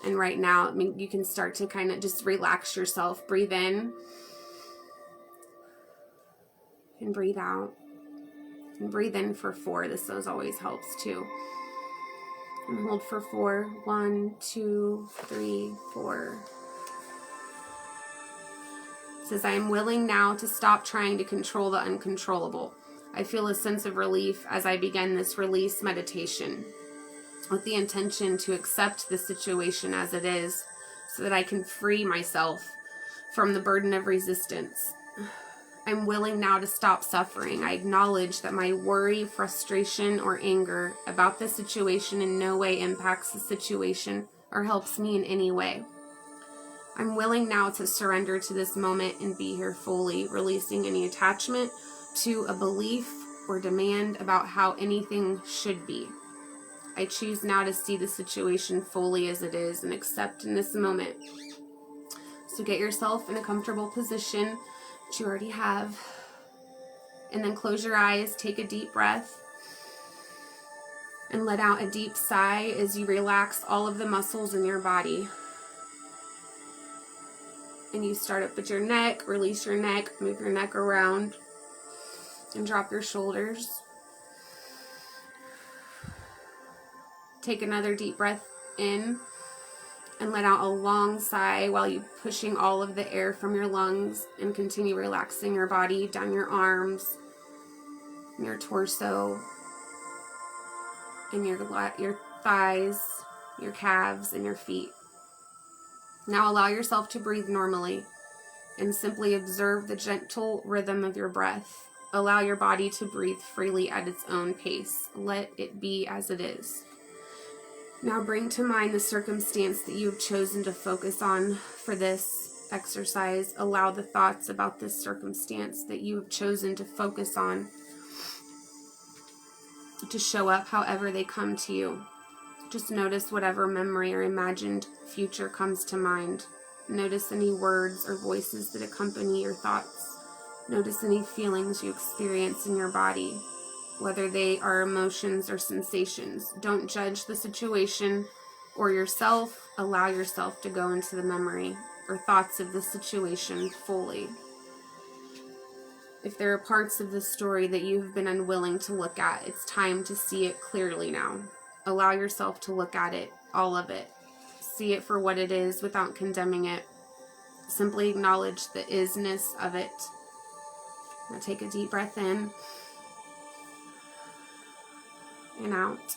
And right now, I mean, you can start to kind of just relax yourself. Breathe in. And breathe out. And breathe in for 4. This always helps too. And hold for 4. 1, 2, 3, 4. It says, I am willing now to stop trying to control the uncontrollable. I feel a sense of relief as I begin this release meditation, with the intention to accept the situation as it is, so that I can free myself from the burden of resistance. I'm willing now to stop suffering. I acknowledge that my worry, frustration, or anger about the situation in no way impacts the situation or helps me in any way. I'm willing now to surrender to this moment and be here fully, releasing any attachment to a belief or demand about how anything should be. I choose now to see the situation fully as it is and accept in this moment. So get yourself in a comfortable position that you already have. And then close your eyes, take a deep breath, and let out a deep sigh as you relax all of the muscles in your body. And you start up with your neck, release your neck, move your neck around, and drop your shoulders. Take another deep breath in and let out a long sigh while you pushing all of the air from your lungs, and continue relaxing your body down your arms, your torso, and your thighs, your calves, and your feet. Now allow yourself to breathe normally and simply observe the gentle rhythm of your breath. Allow your body to breathe freely at its own pace. Let it be as it is. Now bring to mind the circumstance that you have chosen to focus on for this exercise. Allow the thoughts about this circumstance that you have chosen to focus on to show up however they come to you. Just notice whatever memory or imagined future comes to mind. Notice any words or voices that accompany your thoughts. Notice any feelings you experience in your body, whether they are emotions or sensations. Don't judge the situation or yourself. Allow yourself to go into the memory or thoughts of the situation fully. If there are parts of the story that you've been unwilling to look at, it's time to see it clearly now. Allow yourself to look at it, all of it. See it for what it is without condemning it. Simply acknowledge the isness of it. Now take a deep breath in and out.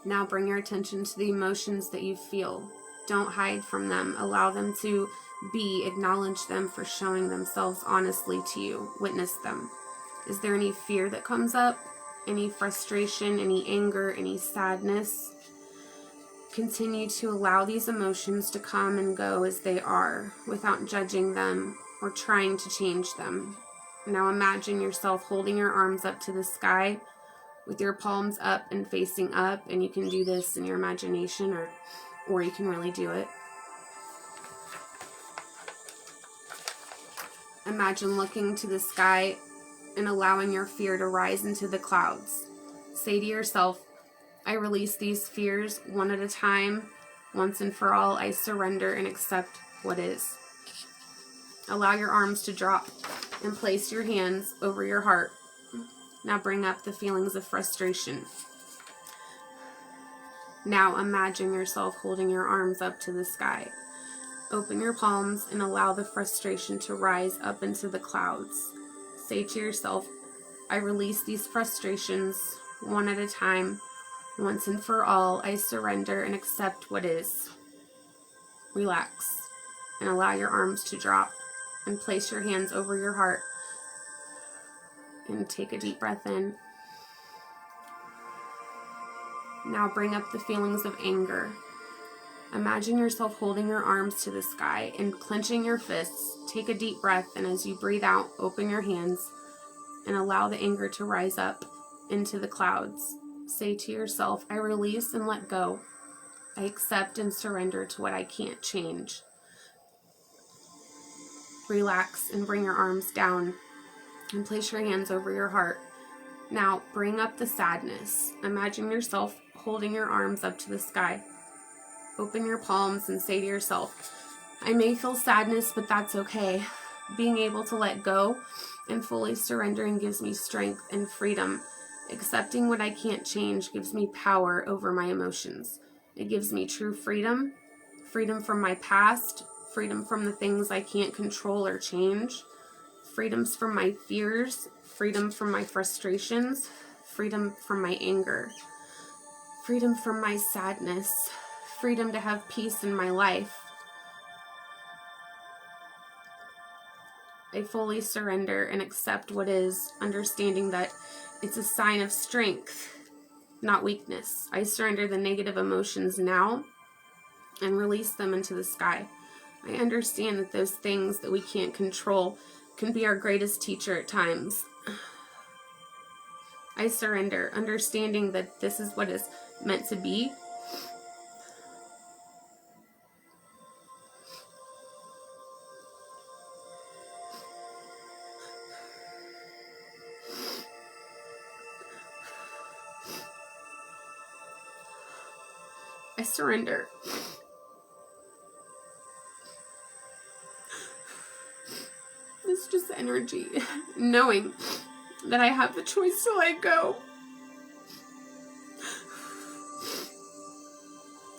Now bring your attention to the emotions that you feel. Don't hide from them. Allow them to be. Acknowledge them for showing themselves honestly to you. Witness them. Is there any fear that comes up? Any frustration? Any anger? Any sadness? Continue to allow these emotions to come and go as they are, without judging them or trying to change them. Now imagine yourself holding your arms up to the sky with your palms up and facing up, and you can do this in your imagination or you can really do it. Imagine looking to the sky and allowing your fear to rise into the clouds. Say to yourself, I release these fears one at a time. Once and for all, I surrender and accept what is. Allow your arms to drop and place your hands over your heart. Now bring up the feelings of frustration. Now imagine yourself holding your arms up to the sky. Open your palms and allow the frustration to rise up into the clouds. Say to yourself, I release these frustrations one at a time. Once and for all, I surrender and accept what is. Relax and allow your arms to drop and place your hands over your heart. And take a deep breath in. Now bring up the feelings of anger. Imagine yourself holding your arms to the sky and clenching your fists. Take a deep breath, and as you breathe out, open your hands and allow the anger to rise up into the clouds. Say to yourself, I release and let go. I accept and surrender to what I can't change. Relax and bring your arms down and place your hands over your heart. Now bring up the sadness. Imagine yourself holding your arms up to the sky. Open your palms and say to yourself, I may feel sadness, but that's okay. Being able to let go and fully surrendering gives me strength and freedom. Accepting what I can't change gives me power over my emotions. It gives me true freedom, freedom from my past, freedom from the things I can't control or change, freedoms from my fears, freedom from my frustrations, freedom from my anger, freedom from my sadness, freedom to have peace in my life. I fully surrender and accept what is, understanding that it's a sign of strength, not weakness. I surrender the negative emotions now and release them into the sky. I understand that those things that we can't control can be our greatest teacher at times. I surrender, understanding that this is what is meant to be. I surrender. It's just energy, knowing that I have the choice to let go.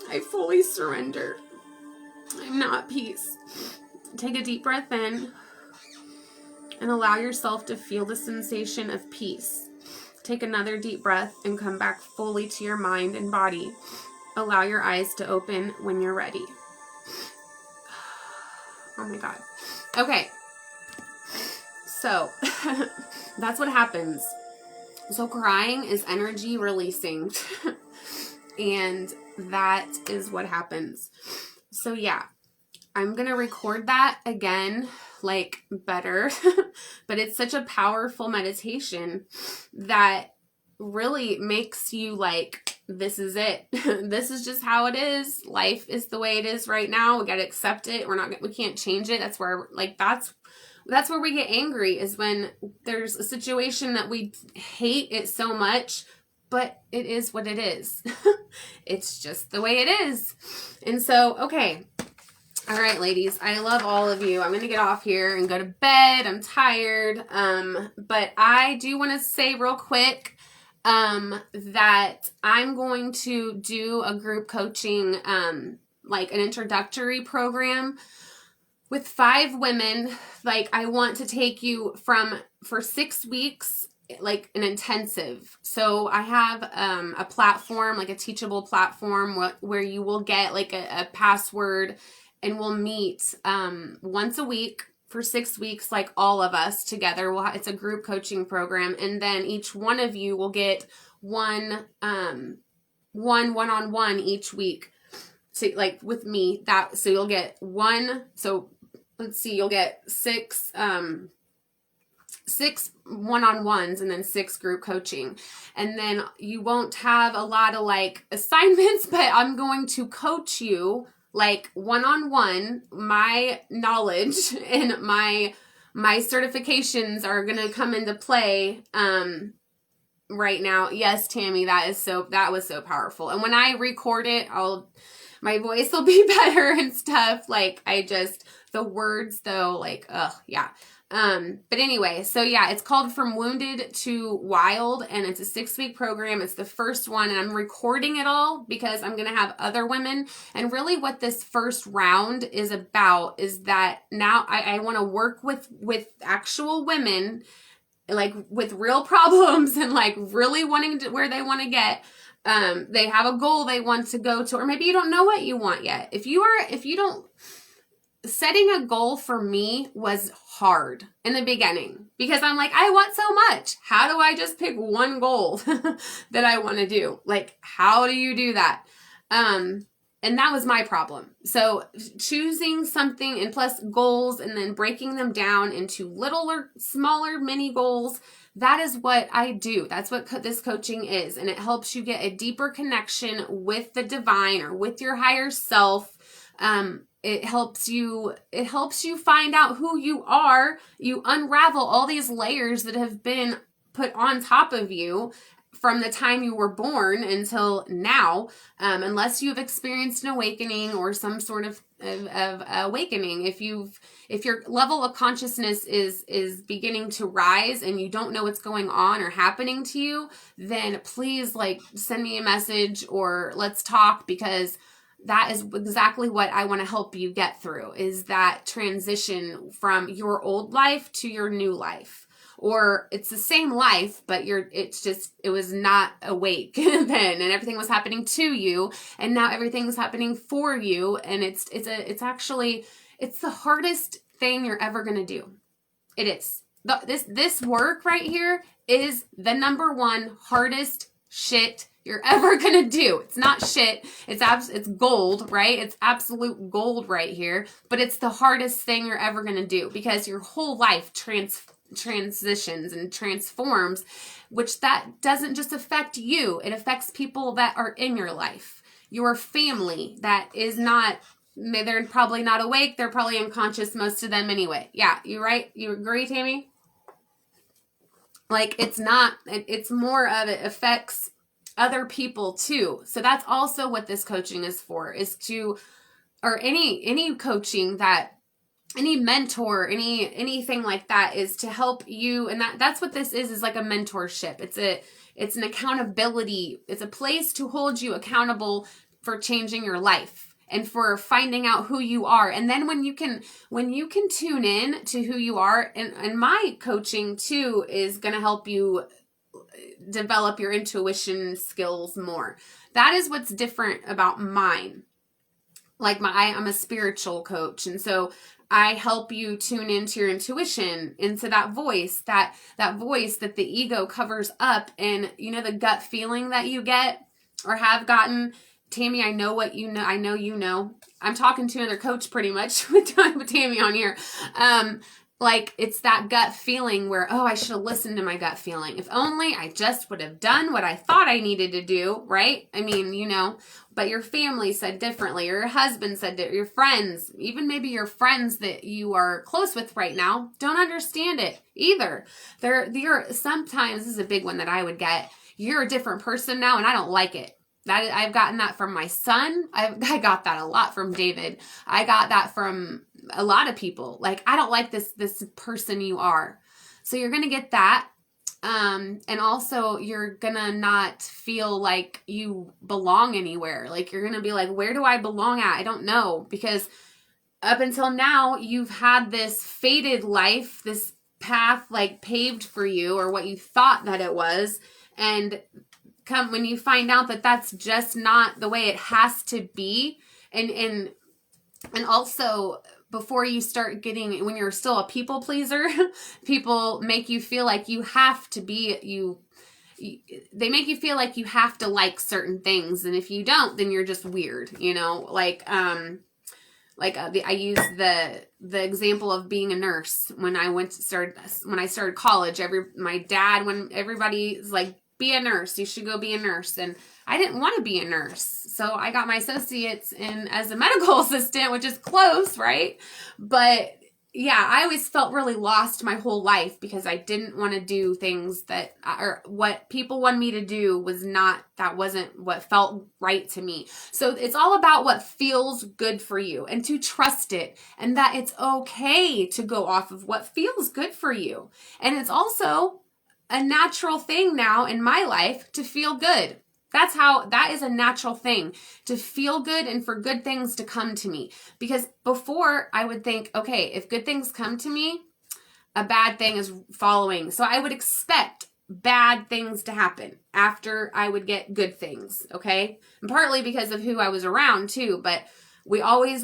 I fully surrender. I'm now at peace. Take a deep breath in and allow yourself to feel the sensation of peace. Take another deep breath and come back fully to your mind and body. Allow your eyes to open when you're ready. Oh my God. Okay. So that's what happens. So crying is energy releasing. And that is what happens. So yeah, I'm going to record that again, like better, but it's such a powerful meditation that really makes you like, this is it. This is just how it is. Life is the way it is right now. We got to accept it. We can't change it. That's where like, that's where we get angry, is when there's a situation that we hate it so much, but it is what it is. It's just the way it is. And so, okay. All right, ladies, I love all of you. I'm going to get off here and go to bed. I'm tired. But I do want to say real quick, that I'm going to do a group coaching, like an introductory program with 5 women. Like, I want to take you for 6 weeks, like an intensive. So I have a platform, like a teachable platform where you will get like a password, and we'll meet once a week for 6 weeks, like all of us together. It's a group coaching program, and then each one of you will get one one-on-one each week. So like with me, so you'll get one. So let's see, you'll get 6 one-on-ones and then 6 group coaching. And then you won't have a lot of like assignments, but I'm going to coach you like one-on-one. My knowledge and my certifications are going to come into play right now. Yes, Tammy, that was so powerful. And when I record it, my voice will be better and stuff. Like the words though, like, yeah. But anyway, so yeah, it's called From Wounded to Wild, and it's a 6-week program. It's the first one, and I'm recording it all because I'm going to have other women. And really what this first round is about is that now I want to work with actual women, like with real problems and like really wanting to where they want to get. They have a goal they want to go to, or maybe you don't know what you want yet. If you don't, setting a goal for me was hard in the beginning because I'm like, I want so much. How do I just pick one goal that I want to do? Like, how do you do that? And that was my problem. So choosing something, and plus goals, and then breaking them down into littler, smaller mini goals. That is what I do. That's what this coaching is. And it helps you get a deeper connection with the divine or with your higher self. It helps you find out who you are. You unravel all these layers that have been put on top of you from the time you were born until now, unless you've experienced an awakening or some sort of awakening. If your level of consciousness is beginning to rise and you don't know what's going on or happening to you, then please like send me a message or let's talk, because that is exactly what I want to help you get through, is that transition from your old life to your new life. Or it's the same life, but it was not awake then, and everything was happening to you, and now everything's happening for you, and it's the hardest thing you're ever going to do. It is. This work right here is the number one hardest shit you're ever gonna do. It's not shit. It's gold, right? It's absolute gold right here. But it's the hardest thing you're ever gonna do, because your whole life transitions and transforms, which that doesn't just affect you. It affects people that are in your life. Your family that is not, they're probably not awake. They're probably unconscious, most of them anyway. Yeah, you right? You agree, Tammy? Like, it's more of it affects other people too. So that's also what this coaching is for, or any coaching, that any mentor, anything like that, is to help you. And that's what this is like a mentorship. It's an accountability. It's a place to hold you accountable for changing your life and for finding out who you are. And then when you can tune in to who you are, and my coaching too is going to help you develop your intuition skills more. That is what's different about mine. Like I'm a spiritual coach, and so I help you tune into your intuition, into that voice that the ego covers up, and the gut feeling that you get or have gotten. Tammy, I know what you know. I know you know. I'm talking to another coach pretty much with Tammy on here. Like, it's that gut feeling where, oh, I should have listened to my gut feeling. If only I just would have done what I thought I needed to do, right? I mean, but your family said differently, or your husband said differently, your friends, even maybe your friends that you are close with right now, don't understand it either. Sometimes, this is a big one that I would get, you're a different person now, and I don't like it. I've gotten that from my son. I got that a lot from David. I got that from a lot of people. Like, I don't like this person you are. So you're going to get that. And also you're going to not feel like you belong anywhere. Like, you're going to be like, where do I belong at? I don't know. Because up until now, you've had this fated life, this path like paved for you, or what you thought that it was. And when you find out that that's just not the way it has to be, and also before you start when you're still a people pleaser, people make you feel like you have to be, they make you feel like you have to like certain things, and if you don't, then you're just weird, I use the example of being a nurse when I started college. My dad, when everybody's like, be a nurse, you should go be a nurse, and I didn't want to be a nurse, so I got my associates as a medical assistant, which is close, right? But yeah, I always felt really lost my whole life because I didn't want to do things or what people wanted me to do wasn't what felt right to me. So it's all about what feels good for you, and to trust it, and that it's okay to go off of what feels good for you. And it's also a natural thing now in my life to feel good. That is a natural thing, to feel good and for good things to come to me. Because before, I would think, okay, if good things come to me, a bad thing is following. So I would expect bad things to happen after I would get good things, okay? And partly because of who I was around too, but we always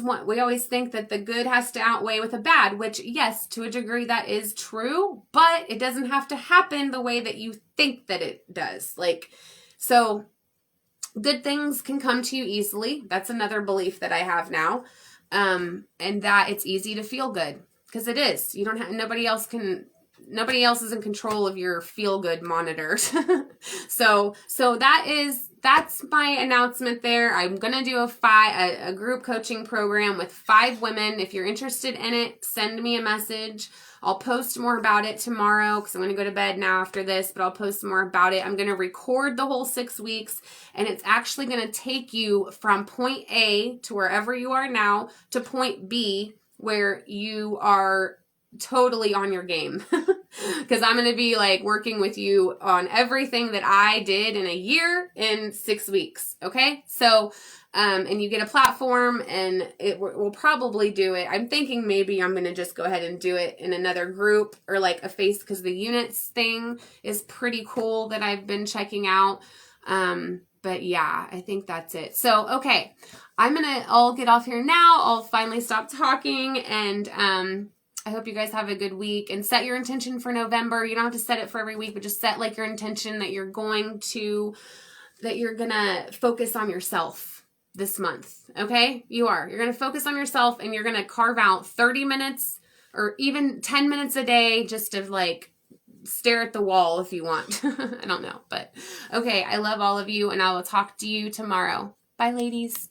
think that the good has to outweigh with the bad, which, yes, to a degree that is true, but it doesn't have to happen the way that you think that it does. So good things can come to you easily. That's another belief that I have now. And that it's easy to feel good, because it is. Nobody else is in control of your feel good monitors. So that's my announcement there. I'm going to do a group coaching program with 5 women. If you're interested in it, send me a message. I'll post more about it tomorrow because I'm going to go to bed now after this, but I'll post more about it. I'm going to record the whole 6 weeks, and it's actually going to take you from point A to wherever you are now to point B, where you are totally on your game. Because I'm going to be working with you on everything that I did in a year in 6 weeks. Okay. So, and you get a platform, and we'll probably do it. I'm thinking maybe I'm going to just go ahead and do it in another group, or because the units thing is pretty cool that I've been checking out. But yeah, I think that's it. So, okay, I'll get off here now. I'll finally stop talking, and, I hope you guys have a good week, and set your intention for November. You don't have to set it for every week, but just set your intention that you're going to focus on yourself this month. Okay? You're going to focus on yourself, and you're going to carve out 30 minutes or even 10 minutes a day just to stare at the wall if you want. I don't know, but okay. I love all of you, and I will talk to you tomorrow. Bye, ladies.